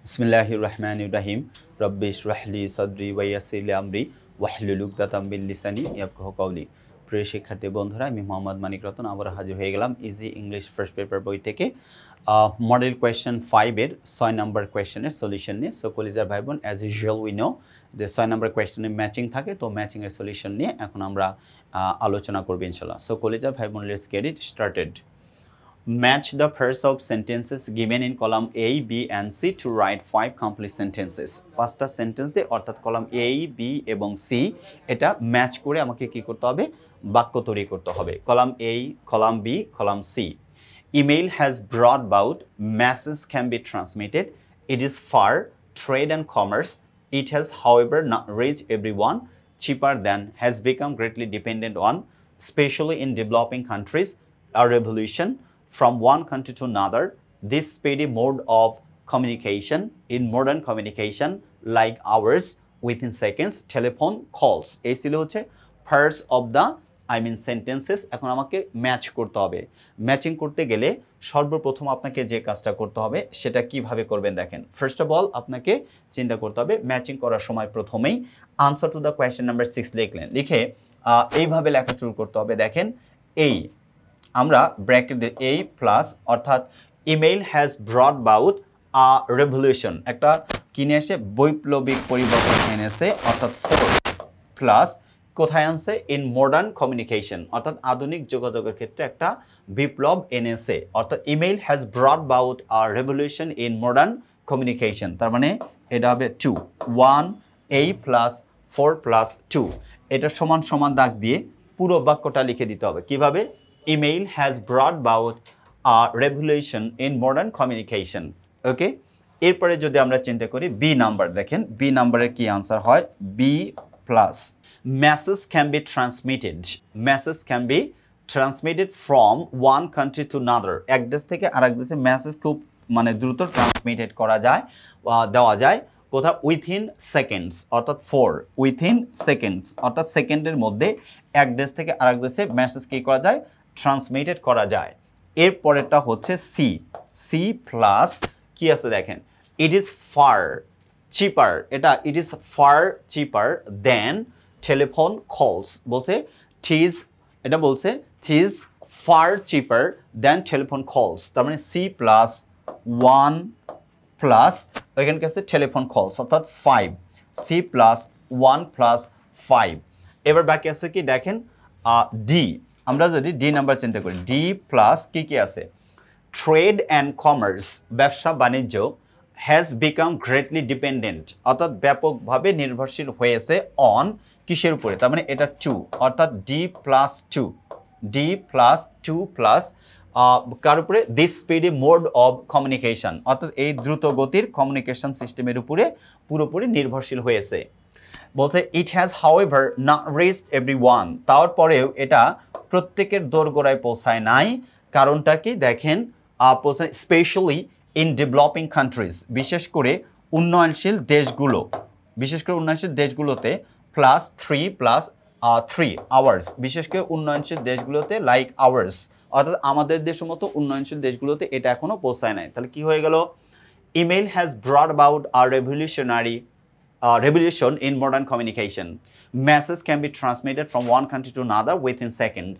বিসমিল্লাহির রহমানির রহিম রব্বি ইশরাহ লি সাদরি ওয়া ইয়াসসির লি আমরি ওয়াহলুল উকদাতাম মিন লিসানি ইয়াফকাহু কাওলি। প্রিয় শিক্ষার্থী বন্ধুরা, আমি মোহাম্মদ মানিক রতন আবার হাজির হয়ে গেলাম ইজি ইংলিশ ফার্স্ট পেপার বই থেকে মডেল কোয়েশ্চেন 5 এর 6 নম্বর কোয়েশ্চেনের সলিউশন নিয়ে। সো কলিজার ভাই বোন, অ্যাজ ইউজুয়াল উই নো যে 6 নম্বর কোয়েশ্চেনে ম্যাচিং থাকে, তো ম্যাচিং এর সলিউশন নিয়ে এখন আমরা আলোচনা করব ইনশাআল্লাহ। সো কলিজার ভাই বোন, let's get it started. Match the pairs of sentences given in column A, B and C to write 5 complete sentences. পাঁচটা সেন্টেন্স দিয়ে অর্থাৎ কলাম A, B এবং C এটা ম্যাচ করে আমাকে কি করতে হবে? বাক্য তৈরি করতে হবে। Column A, column B, column C. Email has brought about masses can be transmitted. It is for trade and commerce. It has, however, not reached everyone. Cheaper than has become greatly dependent on, especially in developing countries. A revolution from one country to another. This speedy mode of communication in modern communication like ours within seconds, telephone calls. এই ছিল হচ্ছে parts of the sentences. এখন আমাকে match করতে হবে। Matching করতে গেলে সর্বপ্রথম আপনাকে যে কাজটা করতে হবে সেটা কিভাবে করবেন দেখেন। ফার্স্ট অফ অল আপনাকে চিন্তা করতে হবে ম্যাচিং করার সময় প্রথমেই answer to the question number 6 লিখলেন, লিখে এইভাবে লেখা শুরু করতে হবে। দেখেন এই আমরা ব্র্যাকেট দিয়ে A প্লাস অর্থাৎ email has brought bout a revolution, একটা কিনে এসে বৈপ্লবিক পরিবর্তন এনেছে, অর্থাৎ 4 প্লাস কোথায় আনছে? ইন মডার্ন কমিউনিকেশন, অর্থাৎ আধুনিক যোগাযোগের ক্ষেত্রে একটা বিপ্লব এনেছে, অর্থাৎ email has brought bout a revolution in modern communication. তার মানে এটা হবে 2 1 A প্লাস 4 প্লাস 2, এটা সমান সমান দাগ দিয়ে পুরো বাক্যটা লিখে দিতে হবে। কিভাবে? Email has brought about a revolution in modern communication. ওকে, এরপরে যদি আমরা চিন্তা করি বি নাম্বার, দেখেন বি নাম্বারের কি আনসার হয়? B plus message can be transmitted. Message can be transmitted from one country to another. এক দেশ থেকে আরেক দেশে মেসেজ খুব দ্রুত ট্রান্সমিটেড করা যায়, দেওয়া যায়। কোথাও? উইথিন সেকেন্ডস, অর্থাৎ 4 উইথিন সেকেন্ডস, অর্থাৎ সেকেন্ডের মধ্যে এক দেশ থেকে আরেক দেশে মেসেজ কি করা যায়? ট্রান্সমিটেড করা যায়। এর পরেরটা হচ্ছে সি। সি প্লাস কি আছে দেখেন, ইট ইজ ফার চিপার। এটা it is far cheaper than telephone calls বলছে। টিজ এটা বলছে টিজ ফার চিপার দেন টেলিফোন কলস। তার মানে সি প্লাস 1 প্লাস ওইখানে আছে টেলিফোন কলস, অর্থাৎ 5। C plus 1 plus 5। এবার বাকি আছে কি দেখেন ডি। আমরা যদি ডি নাম্বার চিন্তা করি, ডি প্লাস কি কি আছে? ট্রেড অ্যান্ড কমার্স, ব্যবসা বাণিজ্য, হ্যাজ বিকাম গ্রেটলি ডিপেন্ডেন্ট, অর্থাৎ ব্যাপকভাবে নির্ভরশীল হয়েছে অন কিসের উপরে? তার মানে এটা 2, অর্থাৎ D plus 2। D plus 2 plus কার উপরে? This speedy mode of communication, অর্থাৎ এই দ্রুত গতির কমিউনিকেশন সিস্টেমের উপরে পুরোপুরি নির্ভরশীল হয়েছে। বলছে it has however not reached everyone, তারপরেও এটা প্রত্যেকের দোরগোড়ায় পৌঁছায় নাই। কারণটা কি দেখেন, পৌঁছায় স্পেশালি ইন ডেভেলপিং কান্ট্রিজ, বিশেষ করে উন্নয়নশীল দেশগুলো, বিশেষ করে উন্নয়নশীল দেশগুলোতে প্লাস 3 প্লাস 3 আওয়ার্স, বিশেষ করে উন্নয়নশীল দেশগুলোতে লাইক আওয়ার্স, অর্থাৎ আমাদের দেশের মতো উন্নয়নশীল দেশগুলোতে এটা এখনো পৌঁছায় নাই। তাহলে কি হয়ে গেল? Email has brought about a revolution in modern communication. Messages can be transmitted from one country to another within seconds.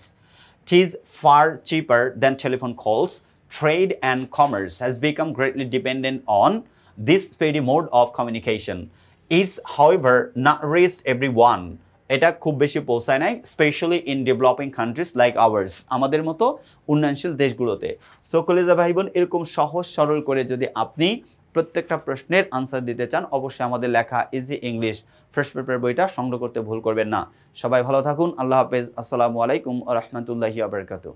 It is far cheaper than telephone calls. Trade and commerce has become greatly dependent on this speedy mode of communication. It's, however, not reached everyone. এটা খুব বেশি পৌঁছায় নাই, specially in developing countries like hours, আমাদের মতো উন্নয়নশীল দেশগুলোতে। So কলিজা ভাই বোন, এরকম সহজ সরল করে যদি আপনি প্রত্যেকটা প্রশ্নের আনসার দিতে চান, অবশ্যই আমাদের লেখা ইজি ইংলিশ ফার্স্ট পেপার বইটা সংগ্রহ করতে ভুল করবেন না। সবাই ভালো থাকুন। আল্লাহ হাফেজ। আসসালামু আলাইকুম ওয়া রাহমাতুল্লাহি ওয়া বারাকাতুহু।